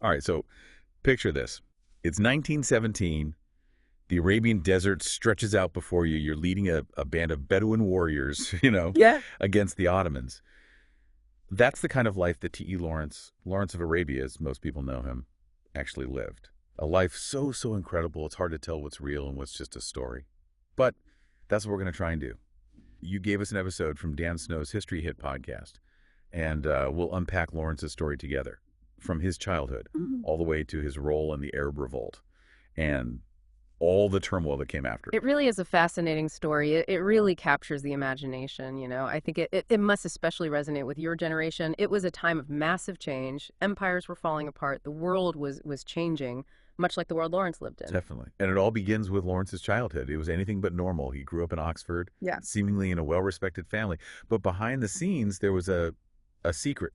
All right, so picture this. It's 1917. The Arabian desert stretches out before you. You're leading a band of Bedouin warriors, Yeah. against the Ottomans. That's the kind of life that T.E. Lawrence of Arabia, as most people know him, actually lived. A life so incredible, it's hard to tell what's real and what's just a story. But that's what we're going to try and do. You gave us an episode from Dan Snow's History Hit podcast, and we'll unpack Lawrence's story together, from his childhood Mhm. all the way to his role in the Arab Revolt and all the turmoil that came after. It really is a fascinating story. It really captures the imagination, I think it must especially resonate with your generation. It was a time of massive change. Empires were falling apart. The world was changing, much like the world Lawrence lived in. Definitely. And it all begins with Lawrence's childhood. It was anything but normal. He grew up in Oxford, Yeah. seemingly in a well-respected family. But behind the scenes, there was a secret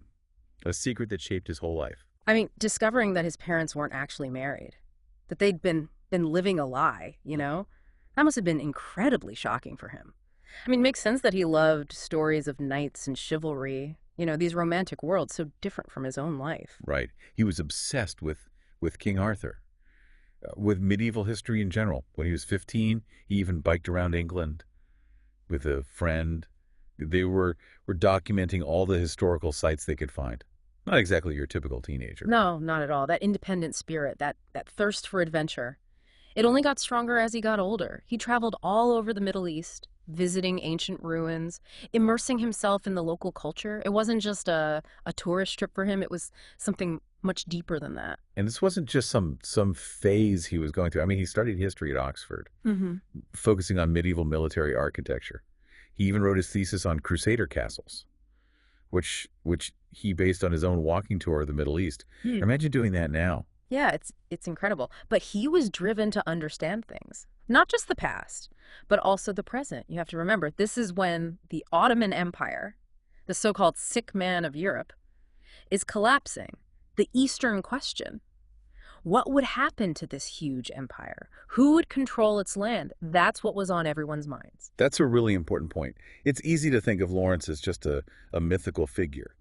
that shaped his whole life. I mean, discovering that his parents weren't actually married, that they'd been living a lie, that must have been incredibly shocking for him. I mean, it makes sense that he loved stories of knights and chivalry, these romantic worlds so different from his own life. Right. He was obsessed with King Arthur, with medieval history in general. When he was 15, he even biked around England with a friend. They were documenting all the historical sites they could find. Not exactly your typical teenager. No, not at all. That independent spirit, that thirst for adventure. It only got stronger as he got older. He traveled all over the Middle East, visiting ancient ruins, immersing himself in the local culture. It wasn't just a tourist trip for him. It was something much deeper than that. And this wasn't just some phase he was going through. I mean, he studied history at Oxford, Mm-hmm. focusing on medieval military architecture. He even wrote his thesis on Crusader castles, which he based on his own walking tour of the Middle East. Imagine doing that now. Yeah, it's incredible. But he was driven to understand things, not just the past, but also the present. You have to remember, this is when the Ottoman Empire, the so-called sick man of Europe, is collapsing. The Eastern question. What would happen to this huge empire? Who would control its land? That's what was on everyone's minds. That's a really important point. It's easy to think of Lawrence as just a mythical figure,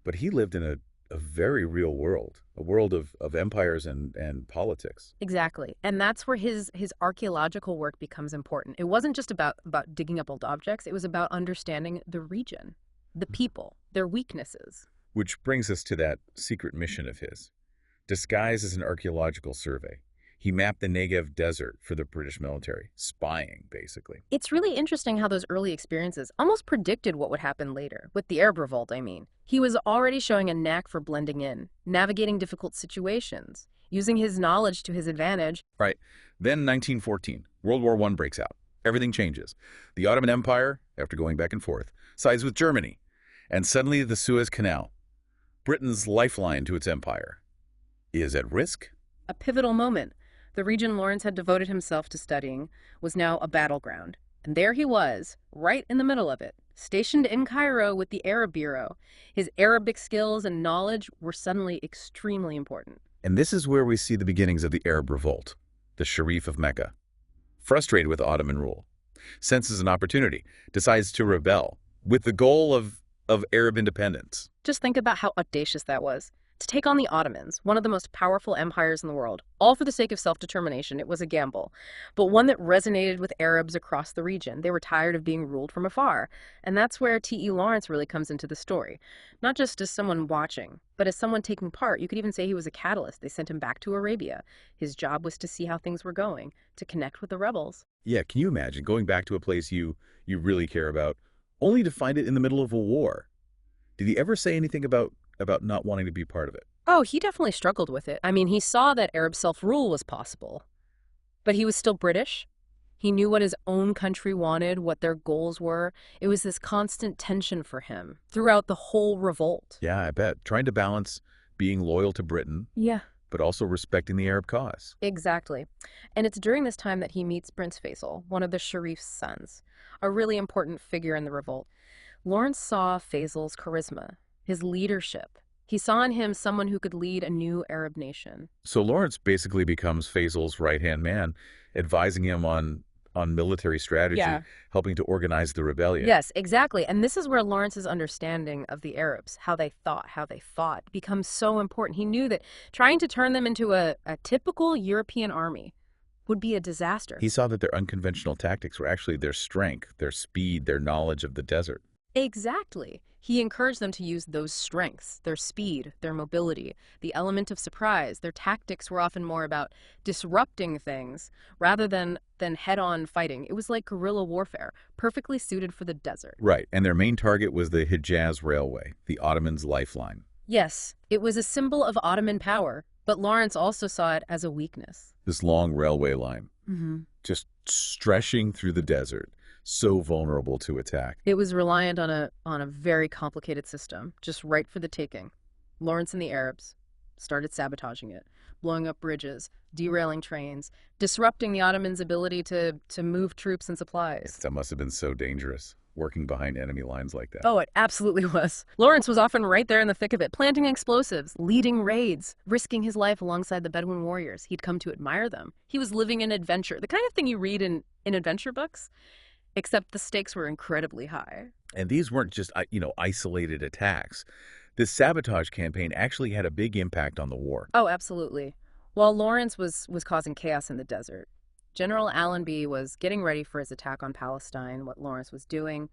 but he lived in a very real world, a world of empires and politics. Exactly. And that's where his archaeological work becomes important. It wasn't just about digging up old objects. It was about understanding the region, the people, their weaknesses. Which brings us to that secret mission of his. Disguised as an archaeological survey, he mapped the Negev desert for the British military, spying, basically. It's really interesting how those early experiences almost predicted what would happen later, with the Arab Revolt, I mean. He was already showing a knack for blending in, navigating difficult situations, using his knowledge to his advantage. Right. Then 1914, World War I breaks out. Everything changes. The Ottoman Empire, after going back and forth, sides with Germany. And suddenly the Suez Canal, Britain's lifeline to its empire, is at risk. A pivotal moment. The region Lawrence had devoted himself to studying was now a battleground. And there he was, right in the middle of it, stationed in Cairo with the Arab Bureau. His Arabic skills and knowledge were suddenly extremely important. And this is where we see the beginnings of the Arab Revolt. The Sharif of Mecca, frustrated with Ottoman rule, senses an opportunity, decides to rebel with the goal of Arab independence. Just think about how audacious that was. To take on the Ottomans, one of the most powerful empires in the world, all for the sake of self-determination. It was a gamble, but one that resonated with Arabs across the region. They were tired of being ruled from afar. And that's where T.E. Lawrence really comes into the story. Not just as someone watching, but as someone taking part. You could even say he was a catalyst. They sent him back to Arabia. His job was to see how things were going, to connect with the rebels. Yeah, can you imagine going back to a place you really care about, only to find it in the middle of a war? Did he ever say anything about not wanting to be part of it? Oh, he definitely struggled with it. I mean, he saw that Arab self-rule was possible, but he was still British. He knew what his own country wanted, what their goals were. It was this constant tension for him throughout the whole revolt. Yeah, I bet. Trying to balance being loyal to Britain, Yeah, but also respecting the Arab cause. exactly. And it's during this time that he meets Prince Faisal, one of the Sharif's sons, a really important figure in the revolt. Lawrence saw Faisal's charisma, his leadership. He saw in him someone who could lead a new Arab nation. So Lawrence basically becomes Faisal's right-hand man, advising him on on military strategy, Yeah. helping to organize the rebellion. Yes, exactly. And this is where Lawrence's understanding of the Arabs, how they thought, how they fought, becomes so important. He knew that trying to turn them into a typical European army would be a disaster. He saw that their unconventional tactics were actually their strength, their speed, their knowledge of the desert. Exactly. He encouraged them to use those strengths, their speed, their mobility, the element of surprise. Their tactics were often more about disrupting things rather than head-on fighting. It was like guerrilla warfare, perfectly suited for the desert. Right, and their main target was the Hijaz Railway, the Ottomans' lifeline. Yes, it was a symbol of Ottoman power, but Lawrence also saw it as a weakness. This long railway line, Mm-hmm. just stretching through the desert, so vulnerable to attack. It was reliant on a very complicated system, just right for the taking. Lawrence and the Arabs started sabotaging it, blowing up bridges, derailing trains, disrupting the Ottomans' ability to move troops and supplies. That must have been so dangerous, working behind enemy lines like that. Oh, it absolutely was. Lawrence was often right there in the thick of it, planting explosives, leading raids, risking his life alongside the Bedouin warriors. He'd come to admire them. He was living an adventure, the kind of thing you read in adventure books, except the stakes were incredibly high. And these weren't just, isolated attacks. This sabotage campaign actually had a big impact on the war. Oh, absolutely. While Lawrence was causing chaos in the desert, General Allenby was getting ready for his attack on Palestine. What Lawrence was doing,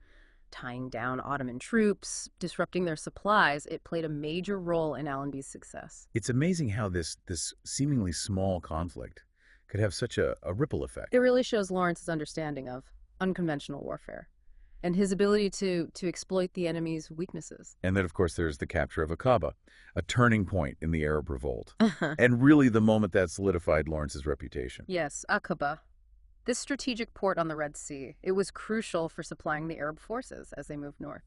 tying down Ottoman troops, disrupting their supplies, it played a major role in Allenby's success. It's amazing how this seemingly small conflict could have such a ripple effect. It really shows Lawrence's understanding of unconventional warfare and his ability to exploit the enemy's weaknesses. And then, of course, there's the capture of Aqaba, a turning point in the Arab revolt, and really the moment that solidified Lawrence's reputation. Yes, Aqaba. This strategic port on the Red Sea, it was crucial for supplying the Arab forces as they moved north.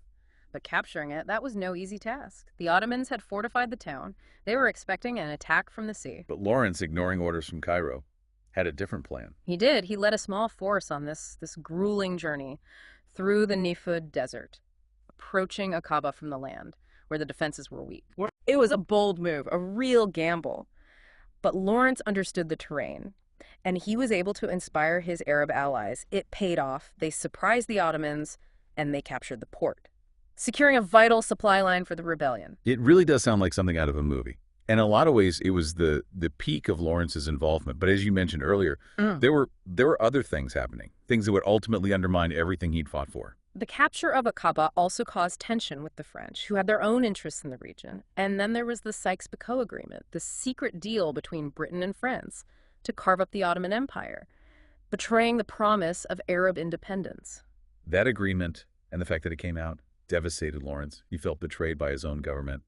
But capturing it, that was no easy task. The Ottomans had fortified the town. They were expecting an attack from the sea. But Lawrence, ignoring orders from Cairo, had a different plan. He did. He led a small force on this grueling journey through the Nifud Desert, approaching Aqaba from the land, where the defenses were weak. It was a bold move, a real gamble. But Lawrence understood the terrain, and he was able to inspire his Arab allies. It paid off. They surprised the Ottomans, and they captured the port, securing a vital supply line for the rebellion. It really does sound like something out of a movie. And in a lot of ways, it was the peak of Lawrence's involvement. But as you mentioned earlier, there were other things happening, things that would ultimately undermine everything he'd fought for. The capture of Aqaba also caused tension with the French, who had their own interests in the region. And then there was the Sykes-Picot Agreement, the secret deal between Britain and France to carve up the Ottoman Empire, betraying the promise of Arab independence. That agreement and the fact that it came out devastated Lawrence. He felt betrayed by his own government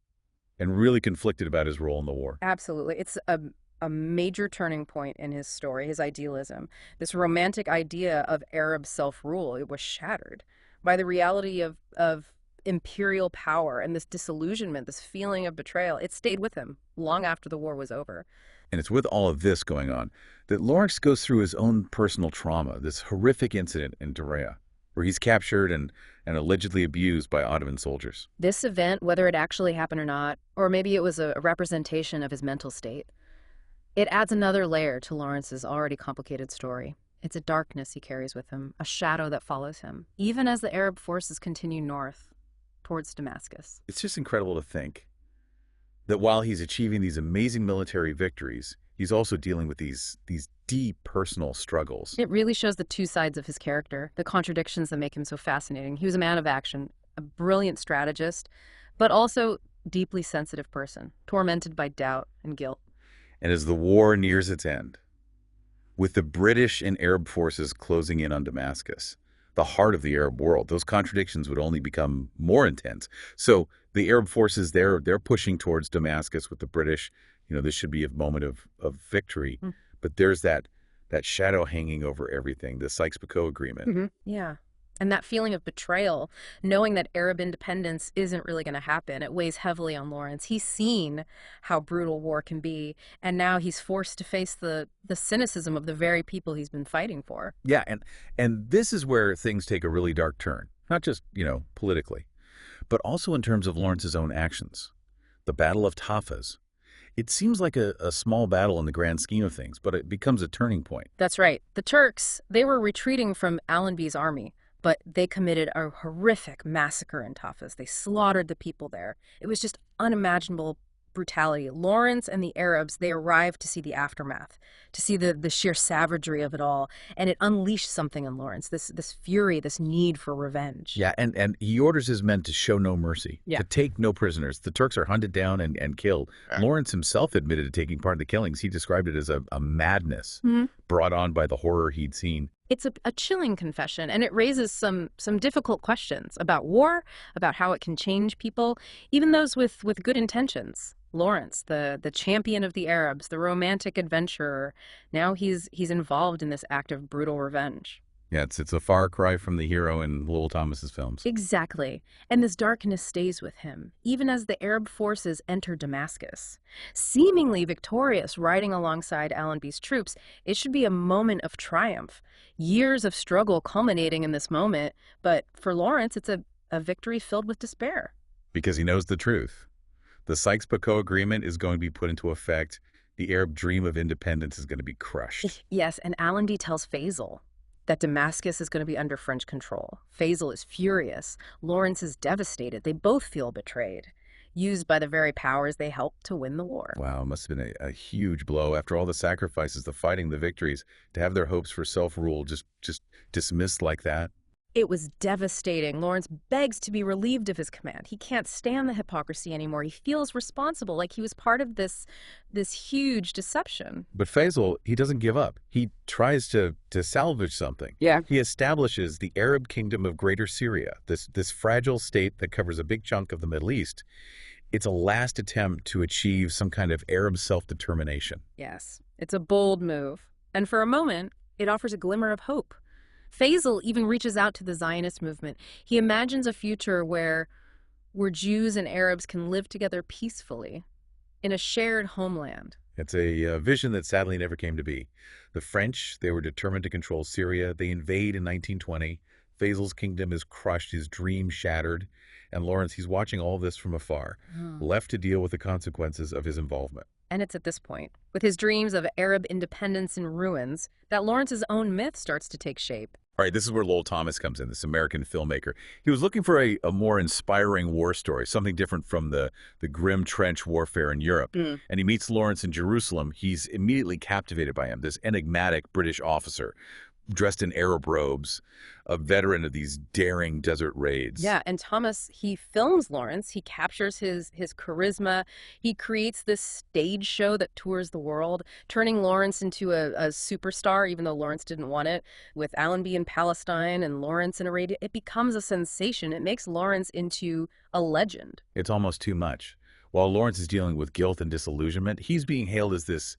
and really conflicted about his role in the war. Absolutely. It's a major turning point in his story, his idealism. This romantic idea of Arab self-rule, it was shattered by the reality of imperial power and this disillusionment, this feeling of betrayal. It stayed with him long after the war was over. And it's with all of this going on that Lawrence goes through his own personal trauma, this horrific incident in Daraya, where he's captured and allegedly abused by Ottoman soldiers. This event, whether it actually happened or not, or maybe it was a representation of his mental state, it adds another layer to Lawrence's already complicated story. It's a darkness he carries with him, a shadow that follows him, even as the Arab forces continue north towards Damascus. It's just incredible to think that while he's achieving these amazing military victories, he's also dealing with these deep personal struggles. It really shows the two sides of his character, the contradictions that make him so fascinating. He was a man of action, a brilliant strategist, but also deeply sensitive person, tormented by doubt and guilt. And as the war nears its end, with the British and Arab forces closing in on Damascus, the heart of the Arab world, those contradictions would only become more intense. So the Arab forces, they're pushing towards Damascus with the British. This should be a moment of victory. But there's that shadow hanging over everything, the Sykes-Picot Agreement. Yeah. And that feeling of betrayal, knowing that Arab independence isn't really going to happen, it weighs heavily on Lawrence. He's seen how brutal war can be, and now he's forced to face the cynicism of the very people he's been fighting for. Yeah, and this is where things take a really dark turn, not just, politically, but also in terms of Lawrence's own actions. The Battle of Tafaz. It seems like a small battle in the grand scheme of things, but it becomes a turning point. That's right. The Turks, they were retreating from Allenby's army, but they committed a horrific massacre in Tafas. They slaughtered the people there. It was just unimaginable brutality. Lawrence and the Arabs, they arrived to see the aftermath, to see the sheer savagery of it all, and it unleashed something in Lawrence, this fury, this need for revenge. Yeah, and he orders his men to show no mercy, Yeah. to take no prisoners. The Turks are hunted down and killed. Yeah. Lawrence himself admitted to taking part in the killings. He described it as a madness brought on by the horror he'd seen. It's a chilling confession, and it raises some difficult questions about war, about how it can change people, even those with good intentions. Lawrence, the champion of the Arabs, the romantic adventurer, now he's involved in this act of brutal revenge. Yeah, it's a far cry from the hero in Lowell Thomas's films. Exactly. And this darkness stays with him, even as the Arab forces enter Damascus. Seemingly victorious, riding alongside Allenby's troops, it should be a moment of triumph. Years of struggle culminating in this moment, but for Lawrence, it's a victory filled with despair. Because he knows the truth. The Sykes-Picot Agreement is going to be put into effect. The Arab dream of independence is going to be crushed. Yes, and Allenby tells Faisal that Damascus is going to be under French control. Faisal is furious. Lawrence is devastated. They both feel betrayed, used by the very powers they helped to win the war. Wow, it must have been a huge blow after all the sacrifices, the fighting, the victories, to have their hopes for self-rule just dismissed like that. It was devastating. Lawrence begs to be relieved of his command. He can't stand the hypocrisy anymore. He feels responsible, like he was part of this huge deception. But Faisal, he doesn't give up. He tries to salvage something. Yeah. He establishes the Arab kingdom of Greater Syria, this fragile state that covers a big chunk of the Middle East. It's a last attempt to achieve some kind of Arab self-determination. Yes, it's a bold move. And for a moment, it offers a glimmer of hope. Faisal even reaches out to the Zionist movement. He imagines a future where Jews and Arabs can live together peacefully in a shared homeland. It's a vision that sadly never came to be. The French, they were determined to control Syria. They invade in 1920. Faisal's kingdom is crushed, his dream shattered. And Lawrence, he's watching all this from afar, left to deal with the consequences of his involvement. And it's at this point, with his dreams of Arab independence in ruins, that Lawrence's own myth starts to take shape. All right, this is where Lowell Thomas comes in, this American filmmaker. He was looking for a more inspiring war story, something different from the grim trench warfare in Europe. And he meets Lawrence in Jerusalem. He's immediately captivated by him, this enigmatic British officer dressed in Arab robes, a veteran of these daring desert raids. Yeah, and Thomas, he films Lawrence. He captures his charisma. He creates this stage show that tours the world, turning Lawrence into a superstar, even though Lawrence didn't want it. With Allenby in Palestine and Lawrence in Arabia, it becomes a sensation. It makes Lawrence into a legend. It's almost too much. While Lawrence is dealing with guilt and disillusionment, he's being hailed as this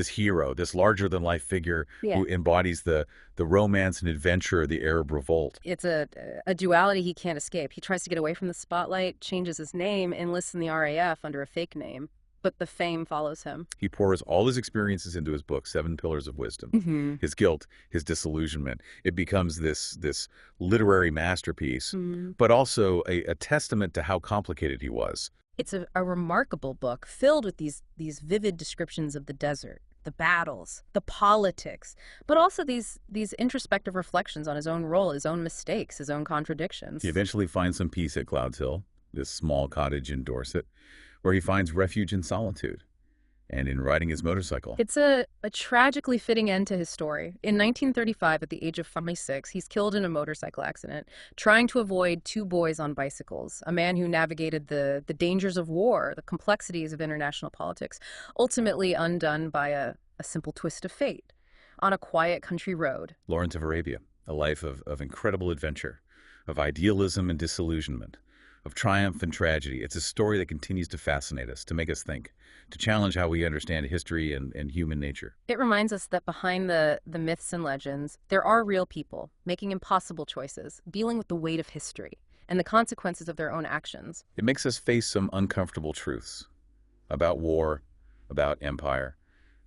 hero, this larger-than-life figure who embodies the romance and adventure of the Arab Revolt. It's a duality he can't escape. He tries to get away from the spotlight, changes his name, enlists in the RAF under a fake name, but the fame follows him. He pours all his experiences into his book, 7 Pillars of Wisdom. His guilt, his disillusionment. It becomes this literary masterpiece, but also a testament to how complicated he was. It's a remarkable book filled with these vivid descriptions of the desert, the battles, the politics, but also these introspective reflections on his own role, his own mistakes, his own contradictions. He eventually finds some peace at Clouds Hill, this small cottage in Dorset, where he finds refuge in solitude and in riding his motorcycle. It's a tragically fitting end to his story. In 1935, at the age of 26, he's killed in a motorcycle accident, trying to avoid 2 boys on bicycles, a man who navigated the dangers of war, the complexities of international politics, ultimately undone by a simple twist of fate on a quiet country road. Lawrence of Arabia, a life of incredible adventure, of idealism and disillusionment, of triumph and tragedy. It's a story that continues to fascinate us, to make us think, to challenge how we understand history and human nature. It reminds us that behind the myths and legends, there are real people making impossible choices, dealing with the weight of history and the consequences of their own actions. It makes us face some uncomfortable truths about war, about empire,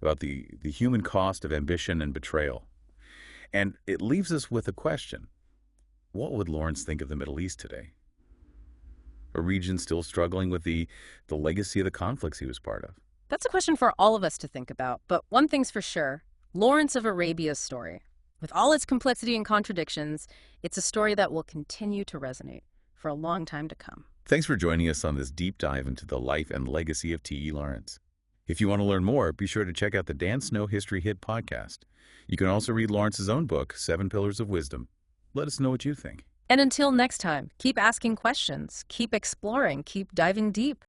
about the human cost of ambition and betrayal. And it leaves us with a question. What would Lawrence think of the Middle East today? A region still struggling with the legacy of the conflicts he was part of. That's a question for all of us to think about, but one thing's for sure. Lawrence of Arabia's story, with all its complexity and contradictions, it's a story that will continue to resonate for a long time to come. Thanks for joining us on this deep dive into the life and legacy of T.E. Lawrence. If you want to learn more, be sure to check out the Dan Snow History Hit podcast. You can also read Lawrence's own book, Seven Pillars of Wisdom. Let us know what you think. And until next time, keep asking questions, keep exploring, keep diving deep.